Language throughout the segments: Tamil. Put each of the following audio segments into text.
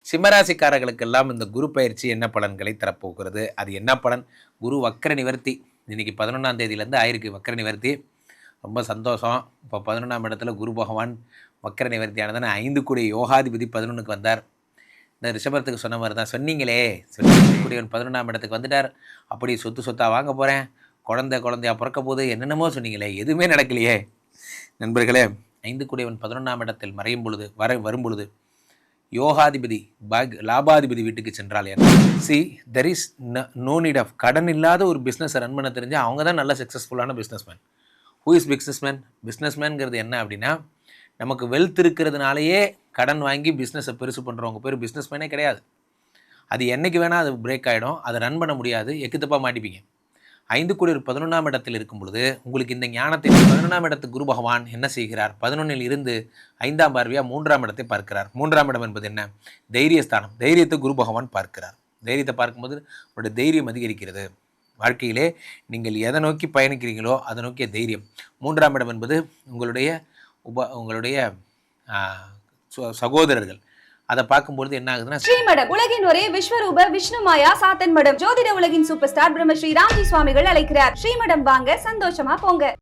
சிம்மராசிக்காரர்களுக்கெல்லாம் இந்த குரு பயிற்சி என்ன பலன்களை தரப்போகிறது? அது என்ன பலன்? குரு வக்கர நிவர்த்தி இன்னைக்கு 11ஆம் தேதியிலேருந்து ஆயிருக்கு வக்கர நிவர்த்தி. ரொம்ப சந்தோஷம். இப்போ 11ஆம் இடத்துல குரு பகவான் வக்கர நிவர்த்தி ஆனதுன்னு 5 கூடிய யோகாதிபதி 11க்கு வந்தார். இந்த ரிஷபத்துக்கு சொன்ன மாதிரி தான் சொன்னீங்களே, கூடியவன் 11ஆம் இடத்துக்கு வந்துட்டார். அப்படி சொத்தா வாங்க போகிறேன், குழந்தையா பிறக்க போது என்னென்னமோ சொன்னீங்களே, எதுவுமே நடக்கலையே. நண்பர்களே, 5 கூடியவன் 11ஆம் இடத்தில் மறையும் பொழுது வரும் பொழுது யோகாதிபதி லாபாதிபதி வீட்டுக்கு சென்றால் என்ன? There is no need of கடன் இல்லாத ஒரு பிஸ்னஸை ரன் பண்ண தெரிஞ்சால் அவங்க தான் நல்ல சக்ஸஸ்ஃபுல்லான பிஸ்னஸ்மேன். ஹூ இஸ் பிஸ்னஸ்மேன்ங்கிறது என்ன அப்படின்னா, நமக்கு வெல்த் இருக்கிறதுனாலேயே கடன் வாங்கி பிஸ்னஸை பெருசு பண்ணுறவங்க பேர் பிஸ்னஸ்மேனே கிடையாது. அது என்றைக்கு வேணால் அது பிரேக் ஆகிடும், அதை ரன் பண்ண முடியாது, எக்குத்தப்பாக மாட்டிப்பீங்க. 5 கூடியவர் 11ஆம் இடத்தில் இருக்கும் பொழுது உங்களுக்கு இந்த ஞானத்தை 11ஆம் இடத்து குரு பகவான் என்ன செய்கிறார்? 11ல் இருந்து 5ஆம் பார்வையாக 3ஆம் இடத்தை பார்க்கிறார். 3ஆம் இடம் என்பது என்ன? தைரியஸ்தானம். தைரியத்தை குரு பகவான் பார்க்கிறார். தைரியத்தை பார்க்கும்போது உங்களுடைய தைரியம் அதிகரிக்கிறது. வாழ்க்கையிலே நீங்கள் எதை நோக்கி பயணிக்கிறீங்களோ அதை நோக்கிய தைரியம். 3ஆம் இடம் என்பது உங்களுடைய சகோதரர்கள். அதை பார்க்கும்போது என்ன ஆகுதுன்னா, ஸ்ரீமடம் உலகின் ஒரே விஸ்வரூப விஷ்ணு மாயா சாத்தன் மடம் ஜோதிட உலகின் சூப்பர் ஸ்டார் பிரம்மஸ்ரீ ராம்ஜி சுவாமிகள் அழைக்கிறார். ஸ்ரீமடம் வாங்க, சந்தோஷமா போங்க.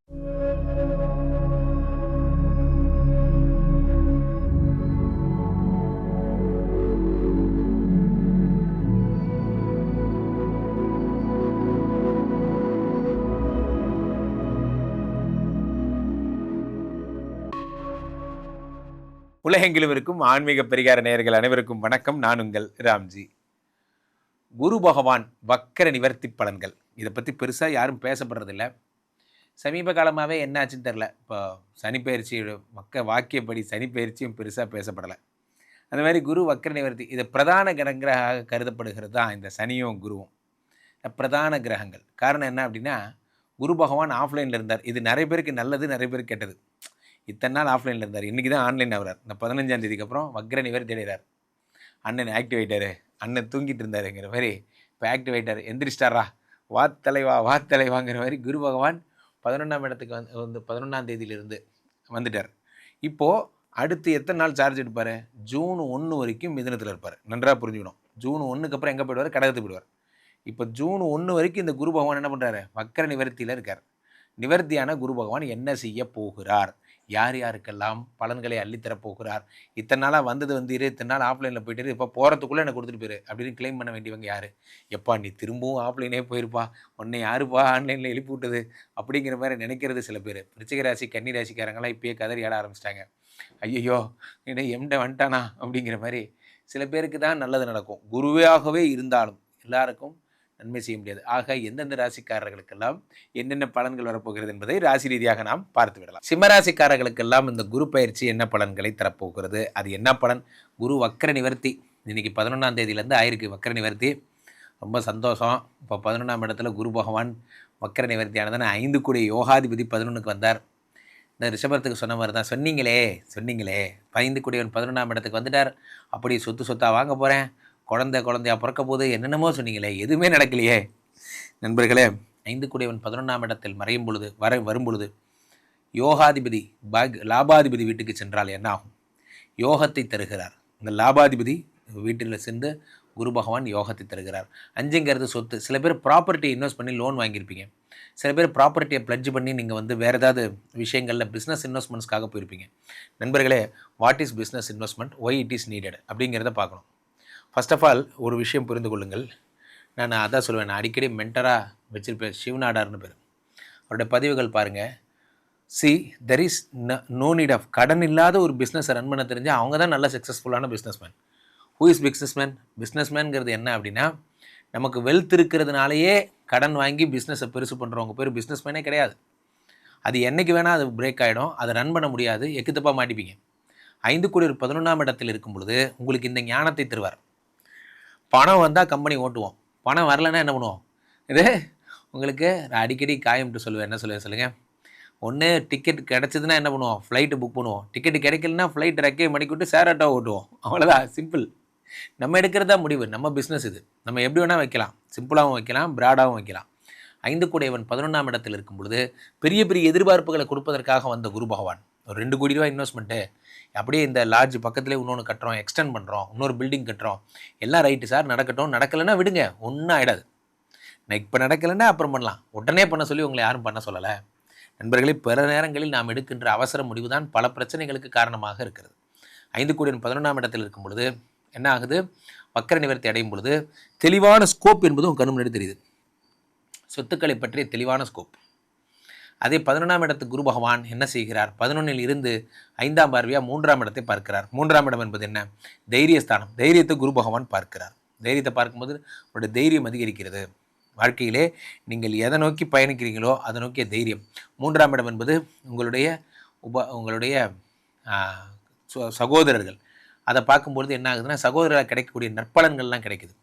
உலகெங்கிலும் இருக்கும் ஆன்மீக பரிகார நேயர்கள் அனைவருக்கும் வணக்கம். நான் உங்கள் ராம்ஜி. குரு பகவான் வக்கர நிவர்த்தி பலன்கள், இதை பற்றி பெருசாக யாரும் பேசப்படுறதில்ல. சமீப காலமாகவே என்னாச்சுன்னு தெரில. இப்போ சனிப்பயிற்சி வாக்கியப்படி சனிப்பயிற்சியும் பெருசாக பேசப்படலை. அந்த மாதிரி குரு வக்கர நிவர்த்தி, இது பிரதான கிரகங்களாக கருதப்படுகிறது தான் இந்த சனியும் குருவும். பிரதான கிரகங்கள். காரணம் என்ன அப்படின்னா, குரு பகவான் ஆஃப்லைனில் இருந்தார். இது நிறைய பேருக்கு நல்லது, நிறைய பேருக்கு கெட்டது. இத்தனை நாள் ஆஃப்லைனில் இருந்தார், இன்றைக்கி தான் ஆன்லைன் ஆகிறார். இந்த 15ஆம் தேதிக்கு அப்புறம் வக்ர நிவர்த்தி அடைகிறார். அண்ணன் ஆக்டிவ் ஆகிட்டார், அண்ணன் தூங்கிட்டு இருந்தாருங்கிற மாதிரி இப்போ ஆக்டிவ் ஆகிட்டார். எந்திரிச்சிட்டாரா, வாத்தலைவாங்கிற மாதிரி குரு பகவான் 11ஆம் இடத்துக்கு வந்து 11ஆம் தேதியிலிருந்து வந்துட்டார். இப்போது அடுத்து எத்தனை நாள் சார்ஜ் எடுப்பார்? ஜூன் 1 வரைக்கும் மிதுனத்தில் இருப்பார். நன்றாக புரிஞ்சுக்கணும். ஜூன் 1க்கு அப்புறம் எங்கே போய்டுவார்? கடகத்துக்கு போய்டுவார். இப்போ ஜூன் 1 வரைக்கும் இந்த குரு பகவான் என்ன பண்ணுறாரு? வக்கர நிவர்த்தியில் இருக்கார். நிவர்த்தியான குரு பகவான் என்ன செய்ய போகிறார்? யார் யாருக்கெல்லாம் பலன்களை அள்ளித்தரப் போகிறார்? இத்தனை நாளாக வந்தது இத்தனை நாள் ஆஃப்லைனில் போயிட்டு இப்போ போகிறதுக்குள்ளே எனக்கு கொடுத்துட்டு போயிரு அப்படின்னு கிளைம் பண்ண வேண்டியவங்க யார்? எப்பா நீ திரும்பவும் ஆஃப்லைனே போயிருப்பா, உன்னை யாருப்பா ஆன்லைனில் எழுப்பி விட்டது அப்படிங்கிற மாதிரி நினைக்கிறது சில பேர். விருச்சிக ராசி கன்னி ராசிக்காரங்களாம் இப்போயே கதறி ஆட ஆரம்பிச்சிட்டாங்க. ஐயோ என்ன எம்ட வந்துட்டானா அப்படிங்கிற மாதிரி. சில பேருக்கு தான் நல்லது நடக்கும். குருவாகவே இருந்தாலும் எல்லாருக்கும் நன்மை செய்ய முடியாது. ஆக எந்தெந்த ராசிக்காரர்களுக்கெல்லாம் என்னென்ன பலன்கள் வரப்போகிறது என்பதை ராசி ரீதியாக நாம் பார்த்து விடலாம். சிம்மராசிக்காரர்களுக்கெல்லாம் இந்த குரு பயிற்சி என்ன பலன்களை தரப்போகிறது? அது என்ன பலன்? குரு வக்கர நிவர்த்தி இன்னைக்கு 11ஆம் தேதியிலேருந்து ஆயிருக்கு வக்கர நிவர்த்தி. ரொம்ப சந்தோஷம். இப்போ 11ஆம் இடத்துல குரு பகவான் வக்கர நிவர்த்தி ஆனதுன்னு 5 கூடிய யோகாதிபதி 11க்கு வந்தார். இந்த ரிஷபத்துக்கு சொன்ன மாதிரி தான் சொன்னீங்களே, 5 கூடியவன் 11ஆம் இடத்துக்கு வந்துட்டார். அப்படி சொத்தா வாங்க போகிறேன், குழந்தையா பிறக்க போது என்னென்னமோ சொன்னீங்களே, எதுவுமே நடக்கலையே. நண்பர்களே, 5 கூடியவன் 11ஆம் இடத்தில் மறையும் பொழுது வரும் பொழுது யோகாதிபதி லாபாதிபதி வீட்டுக்கு சென்றால் என்ன ஆகும்? யோகத்தை தருகிறார். இந்த லாபாதிபதி வீட்டில் சென்று குரு பகவான் யோகத்தை தருகிறார். 5ங்கிறது சொத்து. சில பேர் ப்ராப்பர்ட்டி இன்வெஸ்ட் பண்ணி லோன் வாங்கியிருப்பீங்க. சில பேர் ப்ராப்பர்ட்டியை ப்ளட்ஜ் பண்ணி நீங்கள் வேறு ஏதாவது விஷயங்களில் பிஸ்னஸ் இன்வெஸ்ட்மெண்ட்ஸ்க்காக போயிருப்பீங்க. நண்பர்களே, what is business investment, why it is needed அப்படிங்கிறத பார்க்கணும். ஃபர்ஸ்ட் ஆஃப் ஆல் ஒரு விஷயம் புரிந்து கொள்ளுங்கள். நான் அதான் சொல்லுவேன், நான் அடிக்கடி மென்டராக வச்சுருப்பேன். சிவநாடார்னு பேர். அவருடைய பதிவுகள் பாருங்கள். There is no need of கடன் இல்லாத ஒரு பிஸ்னஸை ரன் பண்ண தெரிஞ்சால் அவங்க தான் நல்ல சக்ஸஸ்ஃபுல்லான பிஸ்னஸ்மேன். ஹூ இஸ் பிஸ்னஸ்மேன்ங்கிறது என்ன அப்படின்னா, நமக்கு வெல்த் இருக்கிறதுனாலேயே கடன் வாங்கி பிஸ்னஸை பெருசு பண்ணுறவங்க பேர் பிஸ்னஸ்மேனே கிடையாது. அது என்றைக்கு வேணால் அது பிரேக் ஆகிடும், அதை ரன் பண்ண முடியாது, எக்குத்தப்பாக மாட்டிப்பீங்க. 5 கூடியவர் 11ஆம் இடத்தில் இருக்கும் பொழுது உங்களுக்கு இந்த ஞானத்தை தருவார். பணம் வந்தால் கம்பெனி ஓட்டுவோம், பணம் வரலைன்னா என்ன பண்ணுவோம்? இது உங்களுக்கு அடிக்கடி காயம்ட்டு சொல்லுவேன். என்ன சொல்லுங்கள்? ஒன்று டிக்கெட் கிடச்சிதுன்னா என்ன பண்ணுவோம்? ஃப்ளைட்டு புக் பண்ணுவோம். டிக்கெட்டு கிடைக்கலன்னா ஃப்ளைட் ரெக்கையை மடிக்கிட்டு சேராட்டோ ஓட்டுவோம். அவ்வளோதான், சிம்பிள். நம்ம எடுக்கிறதா முடிவு. நம்ம பிஸ்னஸ் இது. நம்ம எப்படி வேணால் வைக்கலாம், சிம்பிளாகவும் வைக்கலாம், பிராடாகவும் வைக்கலாம். 5 கூடியவன் 11ஆம் இடத்தில் இருக்கும் பொழுது பெரிய பெரிய எதிர்பார்ப்புகளை கொடுப்பதற்காக வந்த குரு பகவான் ஒரு 2 கோடி ரூபாய் இன்வெஸ்ட்மெண்ட்டு அப்படியே இந்த லாட்ஜ் பக்கத்துலேயே இன்னொன்று கட்டுறோம், எக்ஸ்டெண்ட் பண்ணுறோம், இன்னொரு பில்டிங் கட்டுறோம், எல்லாம் ரைட்டு சார் நடக்கட்டும், நடக்கலைன்னா விடுங்க, ஒன்றும் ஆகிடாது. இப்போ நடக்கலைன்னா அப்புறம் பண்ணலாம், உடனே பண்ண சொல்லி உங்களை யாரும் பண்ண சொல்லலை. நண்பர்களே, பிற நேரங்களில் நாம் எடுக்கின்ற அவசர முடிவு தான் பல பிரச்சனைகளுக்கு காரணமாக இருக்கிறது. 5 கூடிய 11ஆம் இடத்தில் இருக்கும் பொழுது என்ன ஆகுது? வக்கர நிவர்த்தி அடையும் பொழுது தெளிவான ஸ்கோப் என்பது உங்கள் கண்ணு முன்னாடி தெரியுது. சொத்துக்களை பற்றிய தெளிவான ஸ்கோப். அதே 11ஆம் இடத்து குரு பகவான் என்ன செய்கிறார்? 11இல் இருந்து 5ஆம் பார்வையாக 3ஆம் இடத்தை பார்க்கிறார். 3ஆம் இடம் என்பது என்ன? தைரியஸ்தானம். தைரியத்தை குரு பகவான் பார்க்கிறார். தைரியத்தை பார்க்கும்போது உங்களுடைய தைரியம் அதிகரிக்கிறது. வாழ்க்கையிலே நீங்கள் எதை நோக்கி பயணிக்கிறீங்களோ அதை நோக்கிய தைரியம். 3ஆம் இடம் என்பது உங்களுடைய சகோதரர்கள். அதை பார்க்கும்பொழுது என்ன ஆகுதுன்னா, சகோதரராக கிடைக்கக்கூடிய நற்பலன்கள்லாம் கிடைக்குது.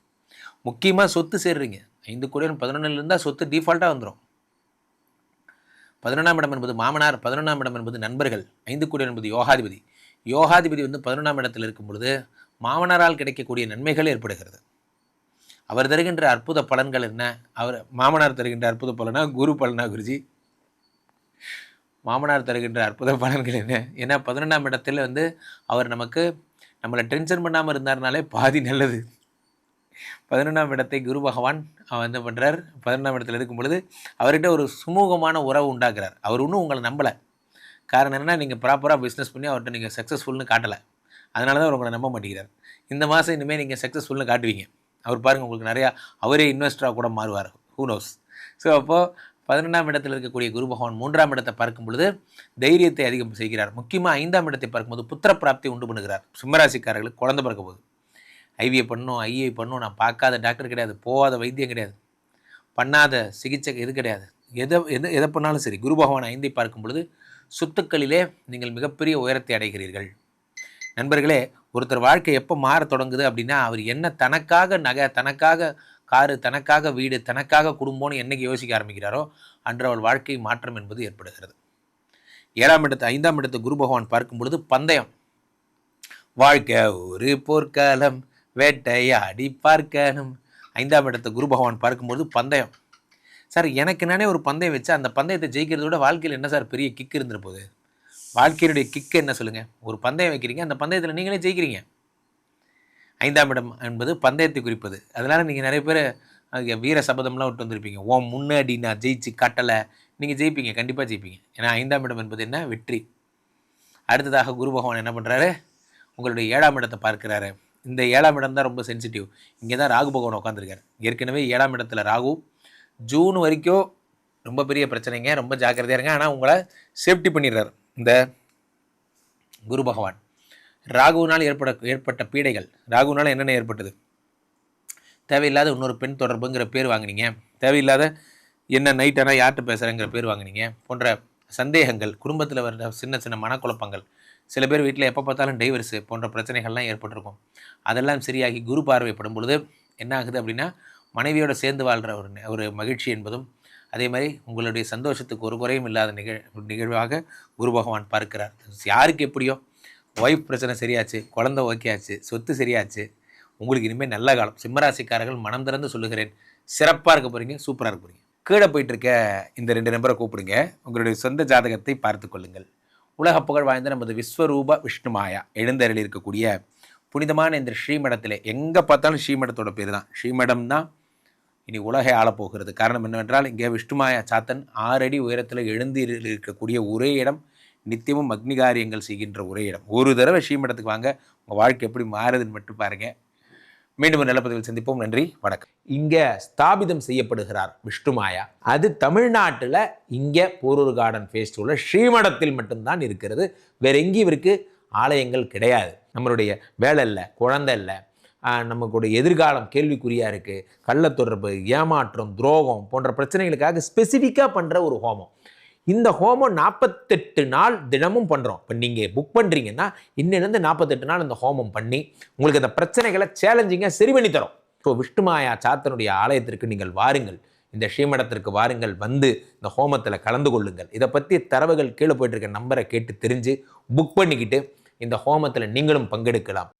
முக்கியமாக சொத்து சேர்றீங்க. 5 கூடிய 11 இருந்தால் சொத்து டிஃபால்ட்டாக வந்துடும். 11ஆம் இடம் என்பது மாமனார், 11ஆம் இடம் என்பது நண்பர்கள், 5 கூடிய என்பது யோகாதிபதி. யோகாதிபதி 11ஆம் இடத்தில் இருக்கும் பொழுது மாமனாரால் கிடைக்கக்கூடிய நன்மைகள் ஏற்படுகிறது. அவர் தருகின்ற அற்புத பலன்கள் என்ன? மாமனார் தருகின்ற அற்புத பலனா குரு பலனா குருஜி? மாமனார் தருகின்ற அற்புத பலன்கள் என்ன? ஏன்னா 11ஆம் இடத்துல அவர் நம்மளை டென்ஷன் பண்ணாமல் இருந்தார்னாலே பாதி நல்லது. 11ஆம் இடத்தை குரு பகவான் என்ன பண்ணுறார்? 11ஆம் இடத்துல இருக்கும் பொழுது அவர்கிட்ட ஒரு சுமூகமான உறவு உண்டாக்குறார். அவர் இன்னும் உங்களை நம்பலை. காரணம் என்னென்னா, நீங்கள் ப்ராப்பராக பிஸ்னஸ் பண்ணி அவர்கிட்ட நீங்கள் சக்ஸஸ்ஃபுல்னு காட்டலை. அதனால தான் அவர் உங்களை நம்ப மாட்டேங்கிறார். இந்த மாதம் இனிமேல் நீங்கள் சக்ஸஸ்ஃபுல்னு காட்டுவீங்க. அவர் பாருங்கள், உங்களுக்கு நிறையா அவரே இன்வெஸ்டராக கூட மாறுவார். Who knows? ஸோ அப்போது 11ஆம் இடத்தில் இருக்கக்கூடிய குரு பகவான் 3ஆம் இடத்தை பார்க்கும் பொழுது தைரியத்தை அதிகம் செய்கிறார். முக்கியமாக 5ஆம் இடத்தை பார்க்கும்போது புத்திர பிராப்தி உண்டு பண்ணுகிறார். சிம்மராசிக்காரர்களுக்கு குழந்தை பிறக்க போகுது. ஐவிஐ பண்ணணும், ஐஏ பண்ணணும், நான் பார்க்காத டாக்டர் கிடையாது, போகாத வைத்தியம் கிடையாது, பண்ணாத சிகிச்சை இது கிடையாது. எதை பண்ணாலும் சரி, குரு பகவான் 5ஐ பார்க்கும் பொழுது சொத்துக்களிலே நீங்கள் மிகப்பெரிய உயரத்தை அடைகிறீர்கள். நண்பர்களே, ஒருத்தர் வாழ்க்கை எப்போ மாற தொடங்குது அப்படின்னா, அவர் என்ன தனக்காக நகை, தனக்காக காரு, தனக்காக வீடு, தனக்காக குடும்பம்னு என்னைக்கு யோசிக்க ஆரம்பிக்கிறாரோ அன்று அவள் வாழ்க்கை மாற்றம் என்பது ஏற்படுகிறது. 7ஆம் இடத்து 5ஆம் இடத்து குரு பகவான் பார்க்கும் பொழுது பந்தயம். வாழ்க்கை ஒரு போர்க்காலம், வேட்டையாடி பார்க்கணும். 5ஆம் இடத்து குரு பகவான் பார்க்கும்பொழுது பந்தயம். சார், எனக்கு நானே ஒரு பந்தயம் வச்சு அந்த பந்தயத்தை ஜெயிக்கிறத விட வாழ்க்கையில் என்ன சார் பெரிய கிக் இருந்துட்டு போகுது? வாழ்க்கையினுடைய கிக்கு என்ன சொல்லுங்கள்? ஒரு பந்தயம் வைக்கிறீங்க, அந்த பந்தயத்தில் நீங்களே ஜெயிக்கிறீங்க. 5ஆம் இடம் என்பது பந்தயத்தை குறிப்பது. அதனால் நீங்கள் நிறைய பேர் வீர சபதம்லாம் விட்டு வந்திருப்பீங்க. முன்னாடி நான் ஜெயிச்சு காட்டலை, நீங்கள் ஜெயிப்பீங்க, கண்டிப்பாக ஜெயிப்பீங்க. ஏன்னா 5ஆம் இடம் என்பது என்ன? வெற்றி. அடுத்ததாக குரு பகவான் என்ன பண்ணுறாரு? உங்களுடைய 7ஆம் இடத்தை பார்க்குறாரு. இந்த 7ஆம் இடம் தான் ரொம்ப சென்சிட்டிவ். இங்கே தான் ராகு பகவான் உட்காந்துருக்காரு. ஏற்கனவே 7ஆம் இடத்துல ராகு. ஜூன் வரைக்கும் ரொம்ப பெரிய பிரச்சனைங்க, ரொம்ப ஜாக்கிரதையாக இருங்க. ஆனால் உங்களை சேஃப்டி பண்ணிடுறாரு இந்த குரு பகவான். ராகுவினால் ஏற்பட்ட பீடைகள். ராகுவினால் என்னென்ன ஏற்பட்டது? தேவையில்லாத இன்னொரு பெண் தொடர்புங்கிற பேர் வாங்கினீங்க, தேவையில்லாத என்ன நைட் ஆனால் யார்கிட்ட பேசுகிறேங்கிற பேர் வாங்கினீங்க, போன்ற சந்தேகங்கள், குடும்பத்தில் வர சின்ன சின்ன மனக்குழப்பங்கள், சில பேர் வீட்டில் எப்போ பார்த்தாலும் டைவர்ஸு போன்ற பிரச்சனைகள்லாம் ஏற்பட்டிருக்கும். அதெல்லாம் சரியாகி குரு பார்வைப்படும் பொழுது என்ன ஆகுது அப்படின்னா, மனைவியோடு சேர்ந்து வாழ்கிற ஒரு மகிழ்ச்சி என்பதும், அதே மாதிரி உங்களுடைய சந்தோஷத்துக்கு ஒரு குறையும் இல்லாத நிகழ்வாக குரு பகவான் பார்க்கிறார். யாருக்கு எப்படியோ ஒய்ஃப் பிரச்சனை சரியாச்சு, குழந்தை ஓகே ஆச்சு, சொத்து சரியாச்சு, உங்களுக்கு இனிமேல் நல்ல காலம். சிம்மராசிக்காரர்கள் மனம் திறந்து சொல்லுகிறேன், சிறப்பாக இருக்க போகிறீங்க, சூப்பராக இருக்க போகிறீங்க. கீழே போயிட்டுருக்க இந்த 2 நம்பரை கூப்பிடுங்க, உங்களுடைய சொந்த ஜாதகத்தை பார்த்து கொள்ளுங்கள். உலக புகழ் வாய்ந்த நமது விஸ்வரூப விஷ்ணுமாயா எழுந்தருளி இருக்கக்கூடிய புனிதமான இந்த ஸ்ரீமடத்தில் எங்கே பார்த்தாலும் ஸ்ரீமடத்தோட பேர் தான். ஸ்ரீமடம் தான் இனி உலகை ஆளப்போகிறது. காரணம் என்னவென்றால், இங்கே விஷ்ணுமாயா சாத்தன் 6 அடி உயரத்தில் எழுந்து இருக்கக்கூடிய ஒரே இடம், நித்தியமும் அக்னி காரியங்கள் செய்கின்ற ஒரே இடம். ஒரு தடவை ஸ்ரீமடத்துக்கு வாங்க, உங்கள் வாழ்க்கை எப்படி மாறுதுன்னு மட்டும் பாருங்கள். மீண்டும் நல்ல பதிவில் சந்திப்போம். நன்றி, வணக்கம். இங்கே ஸ்தாபிதம் செய்யப்படுகிறார் விஷ்ணுமாயா. அது தமிழ்நாட்டில் இங்கே போரூர் கார்டன் ஃபேஸ் உள்ள ஸ்ரீமடத்தில் மட்டும்தான் இருக்கிறது. வேற எங்கேயும் இவருக்கு ஆலயங்கள் கிடையாது. நம்மளுடைய வேலை இல்லை, குழந்தை இல்லை, நமக்குடைய எதிர்காலம் கேள்விக்குறியாக இருக்குது, கள்ள தொடர்பு, ஏமாற்றம், துரோகம் போன்ற பிரச்சனைகளுக்காக ஸ்பெசிஃபிக்காக பண்ணுற ஒரு ஹோமம். இந்த ஹோமம் 48 நாள் தினமும் பண்ணுறோம். இப்போ நீங்கள் புக் பண்ணுறீங்கன்னா இன்னிலிருந்து 48 நாள் இந்த ஹோமம் பண்ணி உங்களுக்கு அந்த பிரச்சனைகளை சேலஞ்சிங்காக சரி பண்ணி தரோம். ஸோ விஷ்ணுமாயா சாத்தனுடைய ஆலயத்திற்கு நீங்கள் வாருங்கள், இந்த ஸ்ரீமடத்திற்கு வாருங்கள், வந்து இந்த ஹோமத்தில் கலந்து கொள்ளுங்கள். இதை பற்றி தரவுகள் கீழே போயிட்டு இருக்க நம்பரை கேட்டு தெரிஞ்சு புக் பண்ணிக்கிட்டு இந்த ஹோமத்தில் நீங்களும் பங்கெடுக்கலாம்.